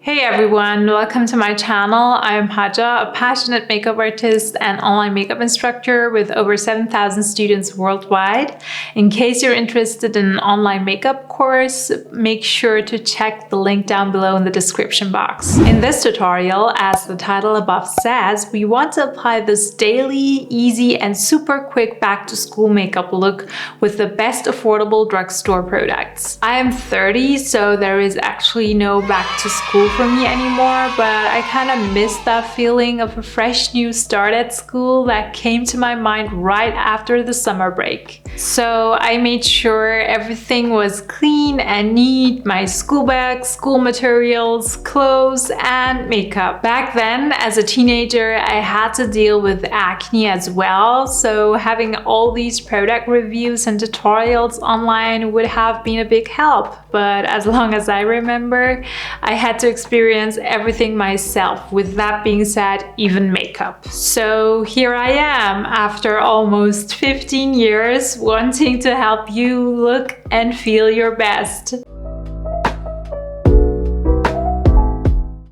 Hey everyone, welcome to my channel. I'm Haja, a passionate makeup artist and online makeup instructor with over 7,000 students worldwide. In case you're interested in an online makeup course, make sure to check the link down below in the description box. In this tutorial, as the title above says, we want to apply this daily, easy and super quick back to school makeup look with the best affordable drugstore products. I am 30, so there is actually no back to school for me anymore, but I kind of miss that feeling of a fresh new start at school that came to my mind right after the summer break. So I made sure everything was clean and neat, my school bag, school materials, clothes and makeup. Back then, as a teenager, I had to deal with acne as well, so having all these product reviews and tutorials online would have been a big help. But as long as I remember, I had to experience everything myself, with that being said, even makeup. So here I am, after almost 15 years, wanting to help you look and feel your best.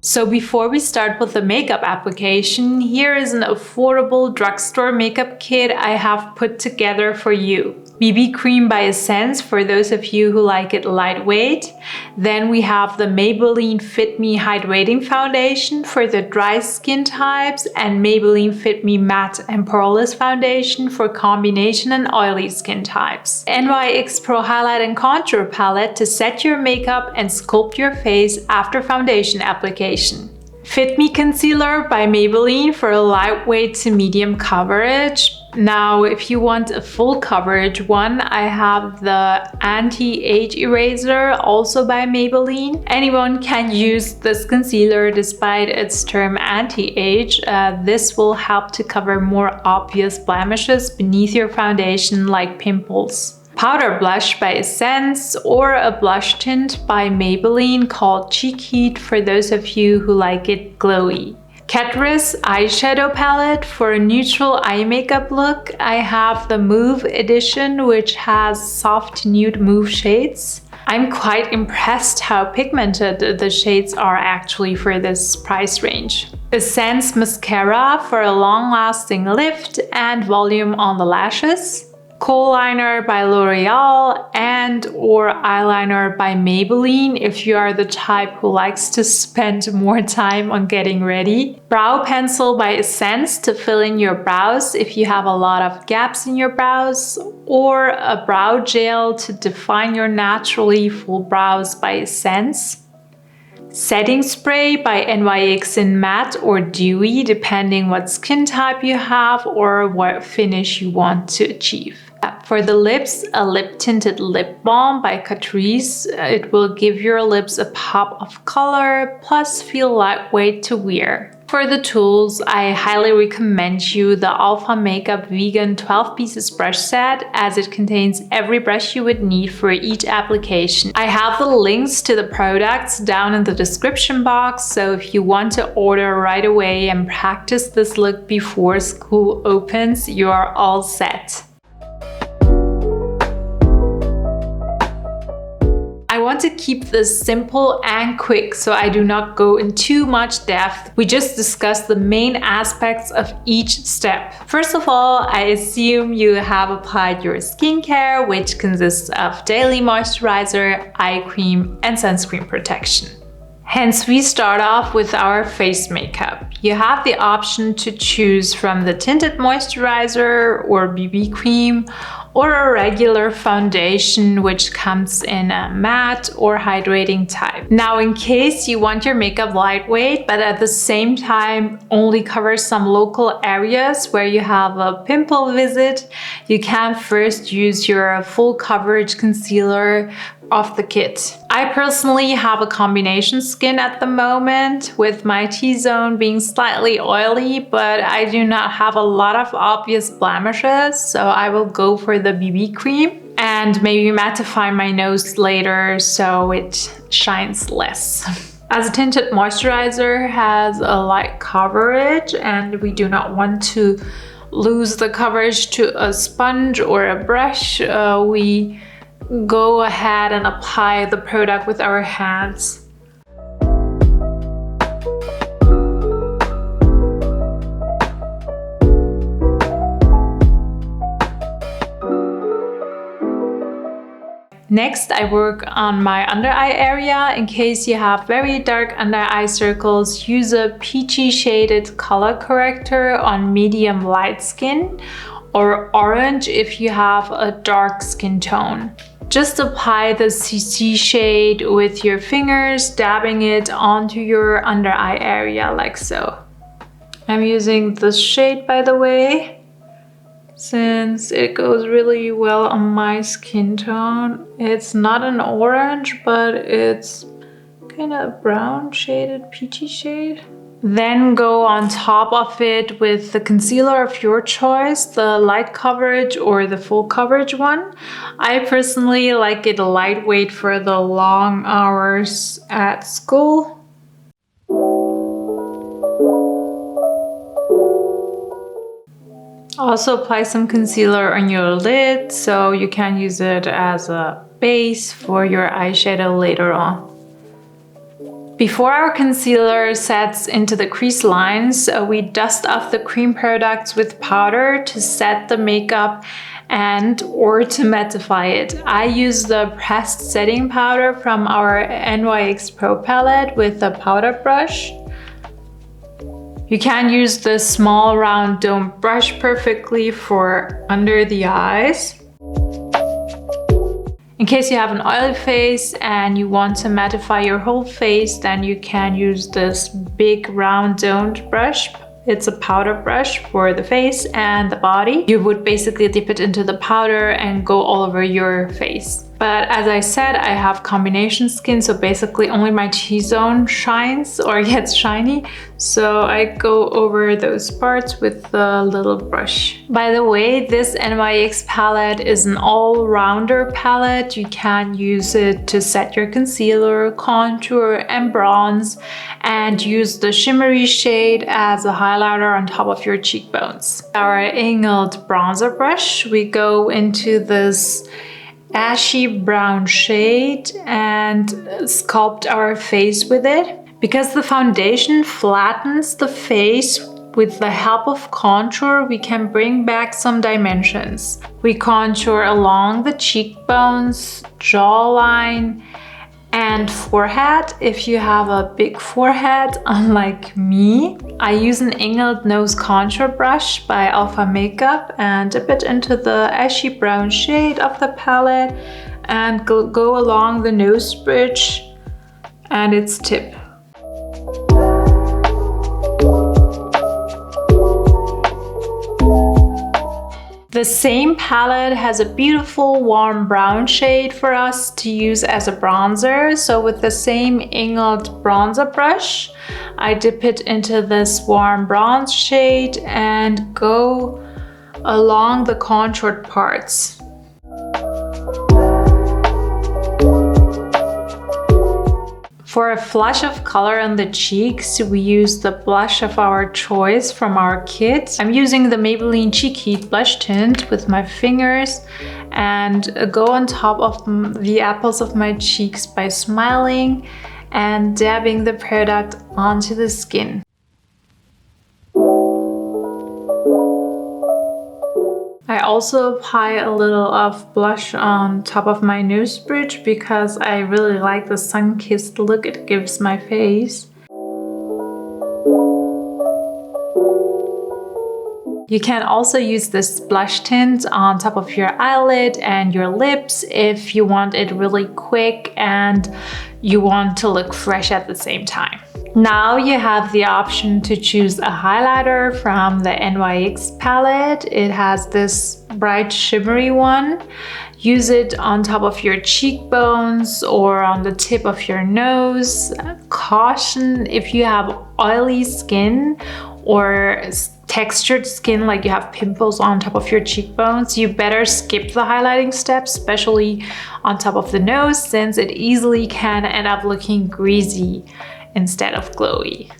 So before we start with the makeup application, here is an affordable drugstore makeup kit I have put together for you. BB cream by Essence for those of you who like it lightweight. Then we have the Maybelline Fit Me Hydrating Foundation for the dry skin types, and Maybelline Fit Me Matte and Poreless Foundation for combination and oily skin types. NYX Pro Highlight and Contour Palette to set your makeup and sculpt your face after foundation application. Fit Me Concealer by Maybelline for a lightweight to medium coverage. Now, if you want a full coverage one, I have the Anti-Age Eraser, also by Maybelline. Anyone can use this concealer despite its term anti-age. This will help to cover more obvious blemishes beneath your foundation, like pimples. Powder blush by Essence, or a blush tint by Maybelline called Cheek Heat for those of you who like it glowy. Catrice eyeshadow palette for a neutral eye makeup look. I have the Mauve edition, which has soft nude mauve shades. I'm quite impressed how pigmented the shades are actually for this price range. Essence mascara for a long-lasting lift and volume on the lashes. Kohl liner by L'Oreal and or eyeliner by Maybelline if you are the type who likes to spend more time on getting ready. Brow pencil by Essence to fill in your brows if you have a lot of gaps in your brows, or a brow gel to define your naturally full brows by Essence. Setting spray by NYX in matte or dewy, depending what skin type you have or what finish you want to achieve. For the lips, a lip tinted lip balm by Catrice. It will give your lips a pop of color, plus feel lightweight to wear. For the tools, I highly recommend you the Alpha Makeup Vegan 12 pieces brush set, as it contains every brush you would need for each application. I have the links to the products down in the description box, so if you want to order right away and practice this look before school opens, you are all set. I want to keep this simple and quick, so I do not go in too much depth. We just discuss the main aspects of each step. First of all, I assume you have applied your skincare, which consists of daily moisturizer, eye cream, and sunscreen protection. Hence, we start off with our face makeup. You have the option to choose from the tinted moisturizer or BB cream, or a regular foundation, which comes in a matte or hydrating type. Now, in case you want your makeup lightweight, but at the same time only cover some local areas where you have a pimple visit, you can first use your full coverage concealer of the kit. I personally have a combination skin at the moment, with my T-zone being slightly oily, but I do not have a lot of obvious blemishes, so I will go for the BB cream and maybe mattify my nose later so it shines less. As a tinted moisturizer has a light coverage and we do not want to lose the coverage to a sponge or a brush, we go ahead and apply the product with our hands. Next, I work on my under eye area. In case you have very dark under eye circles, use a peachy shaded color corrector on medium light skin, or orange if you have a dark skin tone. Just apply the CC shade with your fingers, dabbing it onto your under eye area like so. I'm using this shade, by the way, since it goes really well on my skin tone. It's not an orange, but it's kind of brown shaded, peachy shade. Then go on top of it with the concealer of your choice, the light coverage or the full coverage one. I personally like it lightweight for the long hours at school. Also apply some concealer on your lid so you can use it as a base for your eyeshadow later on. Before our concealer sets into the crease lines, we dust off the cream products with powder to set the makeup or to mattify it. I use the pressed setting powder from our NYX Pro palette with a powder brush. You can use the small round dome brush perfectly for under the eyes. In case you have an oily face and you want to mattify your whole face, then you can use this big round domed brush. It's a powder brush for the face and the body. You would basically dip it into the powder and go all over your face. But as I said, I have combination skin, so basically only my T-zone shines or gets shiny. So I go over those parts with the little brush. By the way, this NYX palette is an all-rounder palette. You can use it to set your concealer, contour, and bronze, and use the shimmery shade as a highlighter on top of your cheekbones. Our angled bronzer brush, we go into this ashy brown shade and sculpt our face with it. Because the foundation flattens the face, with the help of contour, we can bring back some dimensions. We contour along the cheekbones, jawline, and forehead if you have a big forehead, unlike me. I use an angled nose contour brush by Alpha Makeup and dip it into the ashy brown shade of the palette and go along the nose bridge and its tip. The same palette has a beautiful warm brown shade for us to use as a bronzer. So with the same angled bronzer brush, I dip it into this warm bronze shade and go along the contoured parts. For a flush of color on the cheeks, we use the blush of our choice from our kit. I'm using the Maybelline Cheek Heat blush tint with my fingers and go on top of the apples of my cheeks by smiling and dabbing the product onto the skin. I also apply a little of blush on top of my nose bridge because I really like the sun-kissed look it gives my face. You can also use this blush tint on top of your eyelid and your lips if you want it really quick and you want to look fresh at the same time. Now you have the option to choose a highlighter from the NYX palette. It has this bright shimmery one. Use it on top of your cheekbones or on the tip of your nose. Caution if you have oily skin or textured skin, like you have pimples on top of your cheekbones, you better skip the highlighting step, especially on top of the nose, since it easily can end up looking greasy instead of glowy.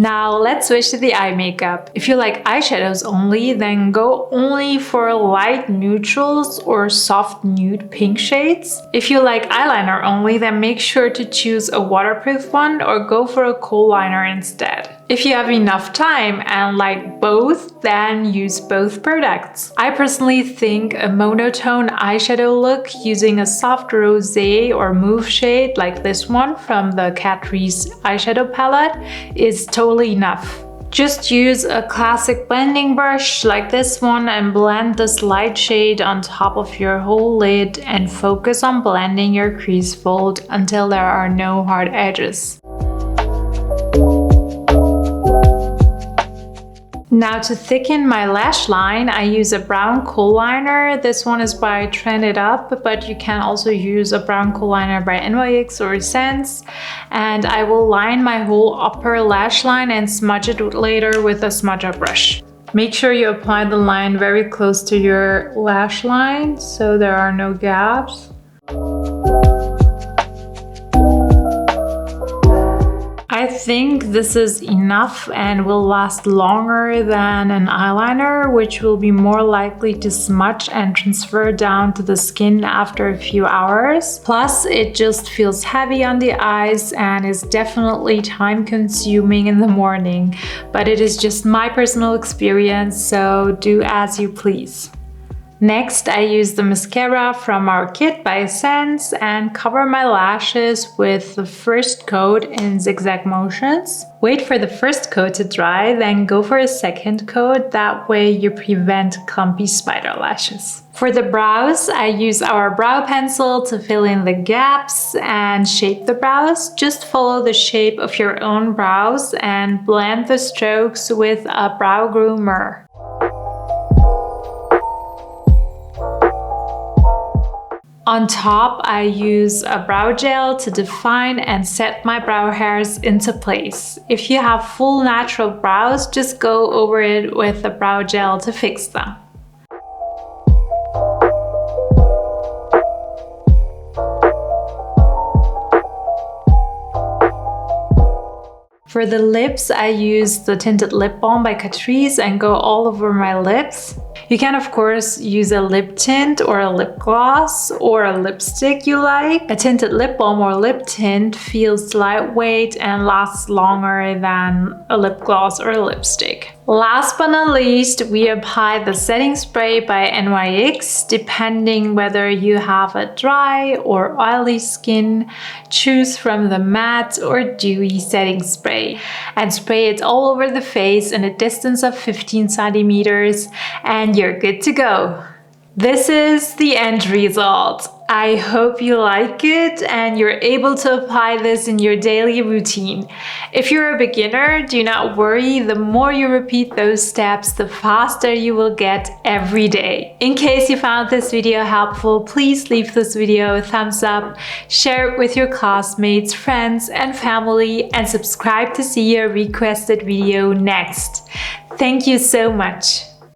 Now let's switch to the eye makeup. If you like eyeshadows only, then go only for light neutrals or soft nude pink shades. If you like eyeliner only, then make sure to choose a waterproof one or go for a Kohl liner instead. If you have enough time and like both, then use both products. I personally think a monotone eyeshadow look using a soft rosé or mauve shade like this one from the Catrice eyeshadow palette is totally enough. Just use a classic blending brush like this one and blend this light shade on top of your whole lid and focus on blending your crease fold until there are no hard edges. Now to thicken my lash line, I use a brown Kohl liner. This one is by Trend It Up, but you can also use a brown Kohl liner by NYX or Essence. And I will line my whole upper lash line and smudge it later with a smudger brush. Make sure you apply the line very close to your lash line so there are no gaps. I think this is enough and will last longer than an eyeliner, which will be more likely to smudge and transfer down to the skin after a few hours. Plus, it just feels heavy on the eyes and is definitely time consuming in the morning, but it is just my personal experience, so do as you please. Next, I use the mascara from our kit by Essence and cover my lashes with the first coat in zigzag motions. Wait for the first coat to dry, then go for a second coat. That way you prevent clumpy spider lashes. For the brows, I use our brow pencil to fill in the gaps and shape the brows. Just follow the shape of your own brows and blend the strokes with a brow groomer. On top, I use a brow gel to define and set my brow hairs into place. If you have full natural brows, just go over it with a brow gel to fix them. For the lips, I use the Tinted Lip Balm by Catrice and go all over my lips. You can of course use a lip tint or a lip gloss or a lipstick you like. A tinted lip balm or lip tint feels lightweight and lasts longer than a lip gloss or a lipstick. Last but not least, we apply the setting spray by NYX. Depending whether you have a dry or oily skin, choose from the matte or dewy setting spray and spray it all over the face in a distance of 15 centimeters and you're good to go. This is the end result. I hope you like it and you're able to apply this in your daily routine. If you're a beginner, do not worry. The more you repeat those steps, the faster you will get every day. In case you found this video helpful, please leave this video a thumbs up, share it with your classmates, friends, and family, and subscribe to see your requested video next. Thank you so much.